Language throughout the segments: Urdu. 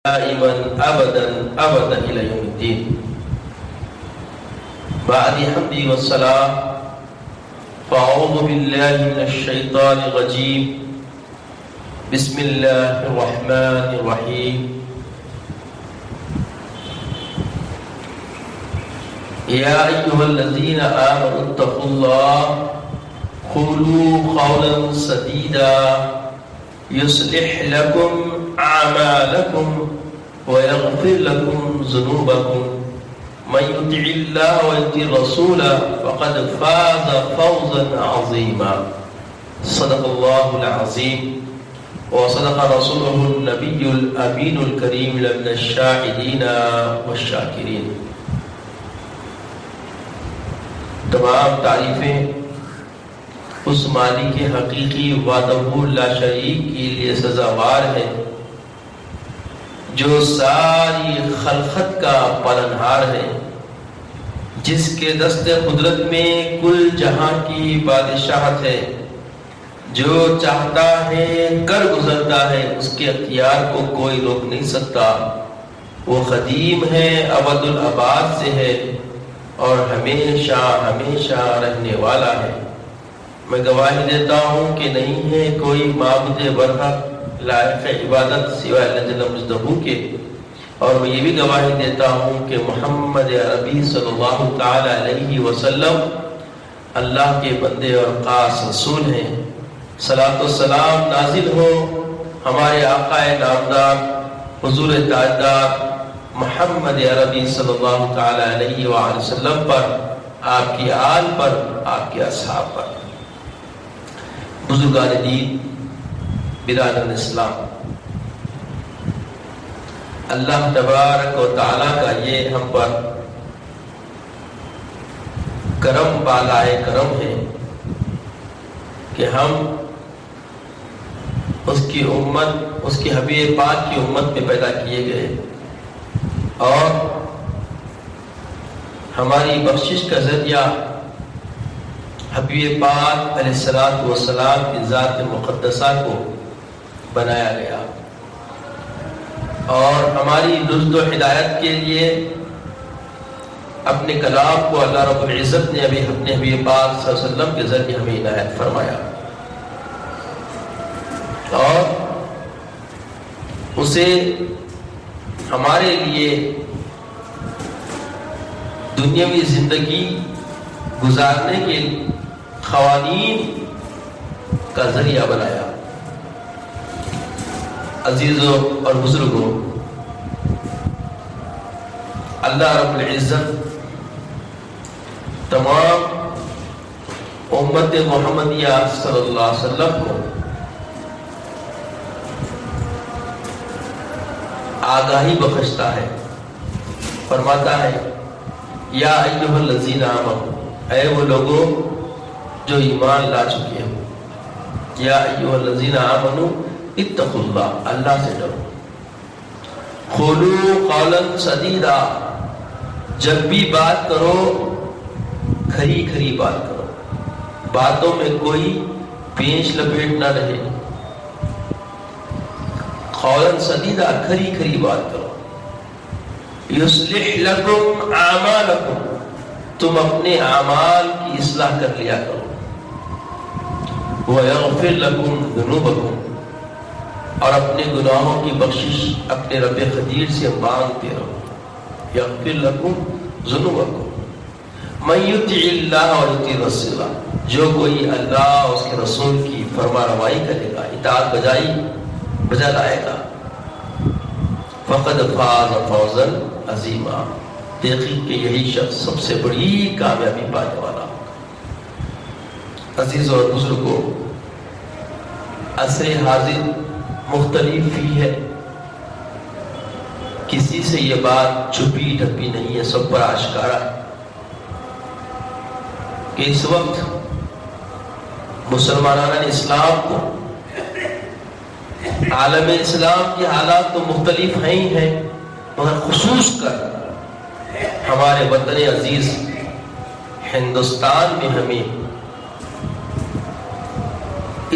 دائما ابدا ابدا الى يوم الدين. بعد حمدي والصلاة فاعوذ بالله من الشيطان الرجيم. بسم الله الرحمن الرحيم. يا ايها الذين امنوا اتقوا الله قولوا قولا سديدا يصلح لكم أعمالكم ويغفر لكم ذنوبكم من يطع الله ويطع الرسول فقد فاز فوزا عظيما. صدق الله العظيم وصدق رسوله النبي الأمين الكريم من الشاهدين والشاكرين. تمام تعریفیں اس مالک حقیقی وحدہ لا شریک کے لیے سزاوار ہے جو ساری خلقت کا پالنہار ہے، جس کے دست قدرت میں کل جہاں کی بادشاہت ہے، جو چاہتا ہے کر گزرتا ہے، اس کے اختیار کو کوئی روک نہیں سکتا. وہ قدیم ہے، ابد الآباد سے ہے اور ہمیشہ ہمیشہ رہنے والا ہے. میں گواہی دیتا ہوں کہ نہیں ہے کوئی معبود برحق لائق عبادت سوائے اللہ جل مجدہ کے، اور میں یہ بھی گواہی دیتا ہوں کہ محمد عربی صلی اللہ تعالی علیہ وسلم اللہ کے بندے اور خاص رسول ہیں. صلاۃ و سلام نازل ہو ہمارے آقا نامدار حضور تاجدار محمد عربی صلی اللہ تعالی علیہ وآلہ وسلم پر، آپ کی آل پر، آپ کے اصحاب پر. بزرگان دین، برادران اسلام، اللہ تبارک و تعالیٰ کا یہ ہم پر کرم بالائے کرم ہے کہ ہم اس کی امت، اس کی حبیب پاک کی امت میں پیدا کیے گئے، اور ہماری بخشش کا ذریعہ حبیب پاک علیہ الصلوۃ والسلام کی ذات مقدسہ کو بنایا گیا، اور ہماری رشد و ہدایت کے لیے اپنے کلام کو اللہ رب العزت نے ابھی اپنے حبیب پاک صلی اللہ علیہ وسلم کے ذریعے ہمیں عنایت فرمایا، اور اسے ہمارے لیے دنیاوی زندگی گزارنے کے قوانین کا ذریعہ بنایا. عزیزوں اور بزرگوں، اللہ رب العزت تمام امت محمدیہ صلی اللہ علیہ وسلم کو آگاہی بخشتا ہے، فرماتا ہے یا ایھا الذین آمنوا، اے وہ لوگوں جو ایمان لا چکے ہو، یا ایھا الذین آمنوا اتقوا اللہ، اللہ سے ڈرو. قولوا قولا سدیدا، جب بھی بات کرو کھری کھری بات کرو، باتوں میں کوئی پیچ لپیٹ نہ رہے. قولا سدیدا، کھری کھری بات کرو. یصلح لکم اعمالکم، تم اپنے اعمال کی اصلاح کر لیا کرو. وَيَغْفِرْ لَكُمْ ذُنُوبَكُمْ، اور اپنے گناہوں کی بخشش اپنے رب قدیر سے مانگتے رہو. یغفر لکم ذنوبکم من یطع اللہ ویطیع الرسول، جو کوئی اللہ اور اس کے رسول کی فرما روائی کرے گا، اطاعت بجا لائے گا، فقد فاز فوزا عظیما، تحقیق کہ یہی شخص سب سے بڑی کامیابی پانے والا. عزیزوں اور بزرگوں، عصر حاضر مختلف ہی ہے، کسی سے یہ بات چھپی ڈھپی نہیں ہے، سب پر آشکارا ہے کہ اس وقت مسلمانان اسلام کو، عالم اسلام کے حالات تو مختلف ہیں ہی ہیں، مگر خصوص کر ہمارے وطن عزیز ہندوستان میں ہمیں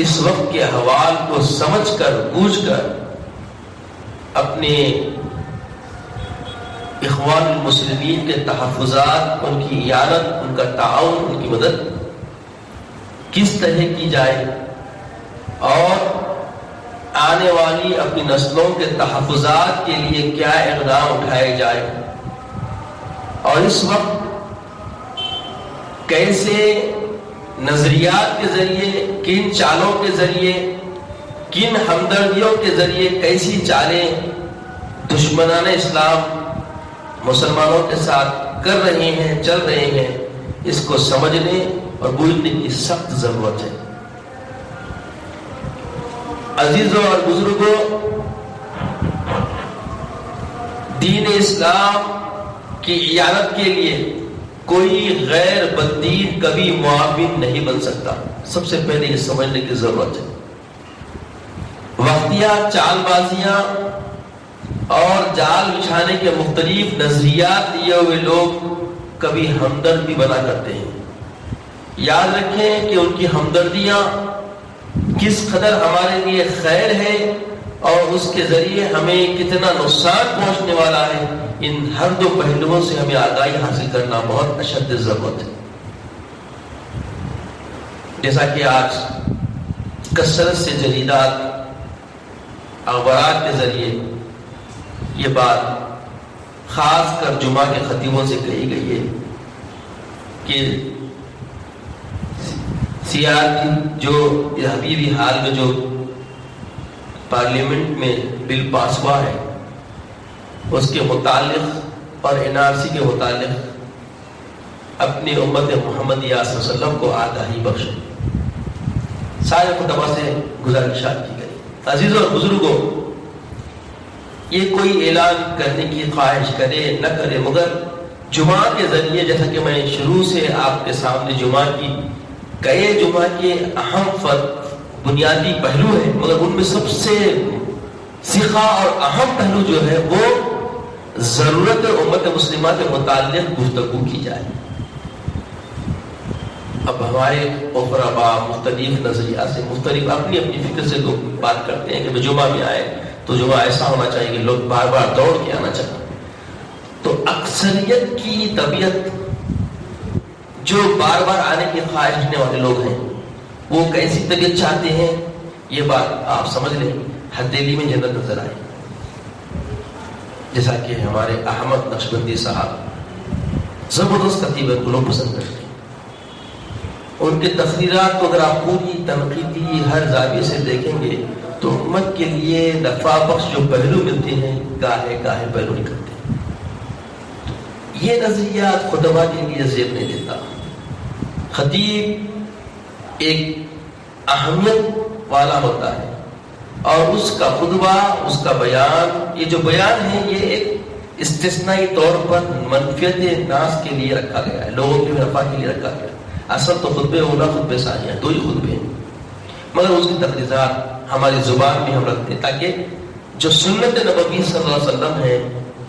اس وقت کے احوال کو سمجھ کر بوجھ کر اپنے اخوان المسلمین کے تحفظات، ان کی اعانت، ان کا تعاون، ان کی مدد کس طرح کی جائے اور آنے والی اپنی نسلوں کے تحفظات کے لیے کیا اقدام اٹھائے جائے، اور اس وقت کیسے نظریات کے ذریعے، کن چالوں کے ذریعے، کن ہمدردیوں کے ذریعے کیسی چالیں دشمنان اسلام مسلمانوں کے ساتھ کر رہے ہیں، چل رہے ہیں، اس کو سمجھنے اور بوجھنے کی سخت ضرورت ہے۔ عزیزوں اور بزرگوں، دین اسلام کی اعانت کے لیے کوئی غیر بدین کبھی معاون نہیں بن سکتا۔ سب سے پہلے یہ سمجھنے کی ضرورت ہے۔ وقتیہ چال بازیاں اور جال بچھانے کے مختلف نظریات لیے ہوئے لوگ کبھی ہمدرد بھی بنا کرتے ہیں۔ یاد رکھیں کہ ان کی ہمدردیاں کس قدر ہمارے لیے خیر ہے اور اس کے ذریعے ہمیں کتنا نقصان پہنچنے والا ہے، ان ہر دو پہلوؤں سے ہمیں آگاہی حاصل کرنا بہت اشد ضرورت ہے۔ جیسا کہ آج کثرت سے جریدات، اخبارات کے ذریعے یہ بات خاص کر جمعہ کے خطیبوں سے کہی گئی ہے کہ سیاسی جو ابھی حال میں جو پارلیمنٹ میں بل پاس ہوا ہے اس کے متعلق اور NRC کے متعلق اپنی امت محمدیہ صلی اللہ علیہ وسلم کو آگاہی بخشے۔ سارے خطبہ سے گزارشات کی گئی۔ عزیزوں اور بزرگوں، یہ کوئی اعلان کرنے کی خواہش کرے نہ کرے، مگر جمعہ کے ذریعے، جیسا کہ میں شروع سے آپ کے سامنے جمعہ کے اہم بنیادی پہلو ہیں، مگر ان میں سب سے سیکھا اور اہم پہلو جو ہے وہ ضرورت امت مسلمہ کے متعلق گفتگو کی جائے۔ اب ہمارے اقربا مختلف نظریات سے، مختلف اپنی اپنی فکر سے لوگ بات کرتے ہیں کہ جمعہ میں آئے تو جمعہ ایسا ہونا چاہیے کہ لوگ بار بار دوڑ کے آنا چاہیے۔ تو اکثریت کی طبیعت جو بار بار آنے کی خواہش رکھنے والے لوگ ہیں، وہ کیسی طبیعت چاہتے ہیں، یہ بات آپ سمجھ لیں۔ ہتھیلی میں جنت نظر آئے، جیسا کہ ہمارے احمد نقشبندی صاحب زبردست خطیب کو لوگ پسند کرتے ہیں۔ ان کے تقریرات کو اگر آپ پوری تنقیدی ہر زاویے سے دیکھیں گے تو امت کے لیے نفع بخش جو پہلو ملتے ہیں، گاہے گاہے پہلو نکلتے ہیں۔ یہ نظریات خطبہ کے لیے زیب نہیں دیتا۔ خطیب ایک اہمیت والا ہوتا ہے اور اس کا خطبہ، اس کا بیان، یہ جو بیان ہے یہ ایک استثنائی طور پر منفیت ناس کے لیے رکھا گیا ہے، لوگوں کے نفع کے لیے رکھا گیا ہے۔ اصل تو خطبے اولا، خطبے ثانیہ، دو ہی خطبے ہیں، مگر اس کی تقریرات ہماری زبان میں ہم رکھتے ہیں تاکہ جو سنت نبوی صلی اللہ علیہ وسلم ہے،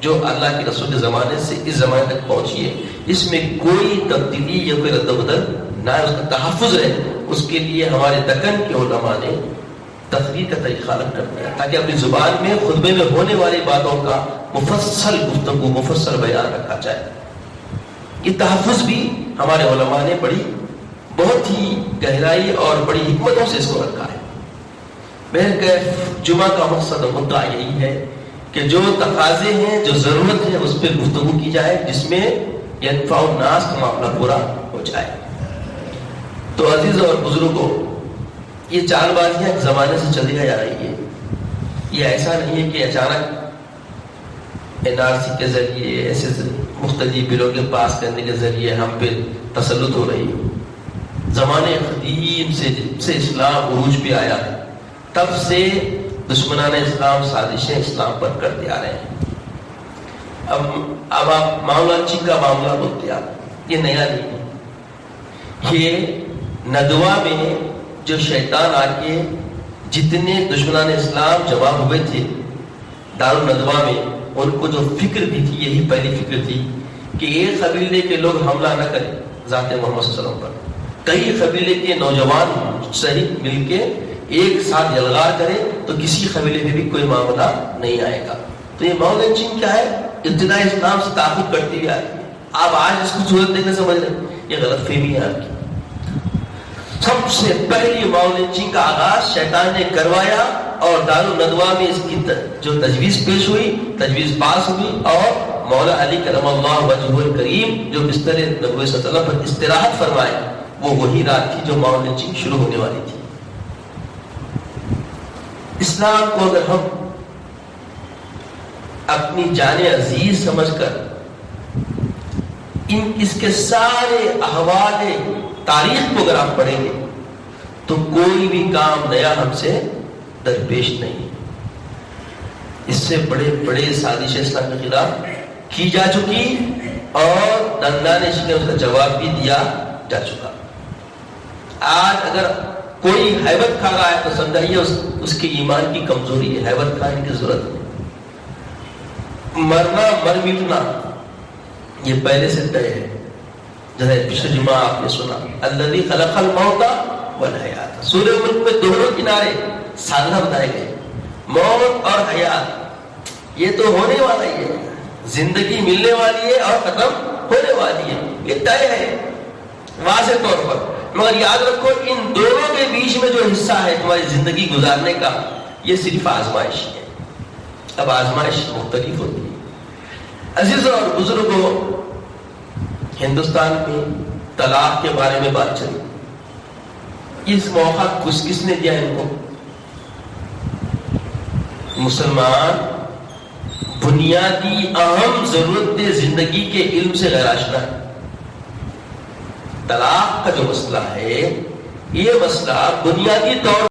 جو اللہ کے رسول کے زمانے سے اس زمانے تک پہنچی ہے، اس میں کوئی تبدیلی یا کوئی رد و بدل نہ، اس کا تحفظ رہے، اس کے لیے ہمارے دکن کے علماء نے تقریر کا طریقہ الگ کر دیا تاکہ اپنی زبان میں خطبے میں ہونے والی باتوں کا مفصل گفتگو، مفصل بیان رکھا جائے۔ یہ تحفظ بھی ہمارے علماء نے بہت ہی گہرائی اور بڑی حکمتوں سے اس کو رکھا ہے۔ بہرکیف جمعہ کا مقصد اور مدعا یہی ہے کہ جو تقاضے ہیں، جو ضرورت ہے، اس پہ گفتگو کی جائے جس میں ینفع الناس کا معاملہ پورا ہو جائے۔ تو عزیز اور بزرگوں، یہ چال بازیاں ایک زمانے سے چلی جا رہی ہے۔ یہ ایسا نہیں ہے کہ اچانک NRC کے ذریعے، ایسے مختلف بلوں کے پاس کرنے کے ذریعے ہم پہ تسلط ہو رہی ہے۔ زمانے قدیم سے اسلام عروج پہ آیا ہے، تب سے دشمنان اسلام سازشیں اسلام پر کرتے آ رہے ہیں۔ اب آپ معاملہ چین کا معاملہ بولتے آپ، یہ نیا نہیں ہے۔ یہ ندوہ میں جو شیطان آ کے جتنے دشمنان اسلام جمع ہوئے تھے دارالندوہ میں، ان کو جو فکر دی تھی، یہی پہلی فکر تھی کہ ایک قبیلے کے لوگ حملہ نہ کریں ذات محمد صلی اللہ علیہ وسلم پر۔ کئی قبیلے کے نوجوان مجتہد مل کے ایک ساتھ یلغار کرے تو کسی قبیلے میں بھی کوئی معاملہ نہیں آئے گا. تو یہ ماؤ لنچنگ کیا ہے؟ ابتدائی اسلام سے تعاقب کرتی ہوئی آ رہی ہے. آپ آج اس کو صورت دیکھنے سمجھ رہے ہیں، یہ غلط فہمی ہے آپ کی. سب سے پہلی ماؤ لنچنگ کا آغاز شیطان نے کروایا اور دارالندوا میں اس کی جو تجویز پیش ہوئی، تجویز پاس ہوئی، اور مولا علی کرم اللہ وجہہ الکریم جو بستر نبوت صلی اللہ علیہ وسلم پر استراحت فرمائے، وہ وہی رات تھی جو ماؤ لنچنگ شروع ہونے والی تھی. اسلام کو اگر ہم اپنی جان عزیز سمجھ کر اس کے سارے احوال تاریخ کو اگر آپ پڑھیں گے تو کوئی بھی کام نیا ہم سے درپیش نہیں. اس سے بڑے بڑے سازش اسلام کے خلاف کی جا چکی اور دندانش نے اس کا جواب بھی دیا جا چکا. آج اگر کوئی ہیبت کھا رہا ہے تو سمجھائیے اس کے ایمان کی کمزوری ہے. ہیبت کھانے کی ضرورت نہیں. مرنا مر مٹنا یہ پہلے سے طے ہے. جیسے پچھلے جمعہ آپ نے سنا الذی خلق الموت والحیات، سورہ ملک میں دونوں کنارے سالہ بتائے گئے. موت اور حیات یہ تو ہونے والا ہی ہے، زندگی ملنے والی ہے اور ختم ہونے والی ہے، یہ طے ہے واضح طور پر. مگر یاد رکھو ان دونوں کے بیچ میں جو حصہ ہے تمہاری زندگی گزارنے کا، یہ صرف آزمائش ہے. اب آزمائش مختلف ہوتی ہے. عزیزوں اور بزرگوں، ہندوستان میں طلاق کے بارے میں بات چلی. اس موقع کس نے دیا ان کو؟ مسلمان بنیادی اہم ضرورت زندگی کے علم سے غیر آشنا ہے. طلاق کا جو مسئلہ ہے، یہ مسئلہ بنیادی طور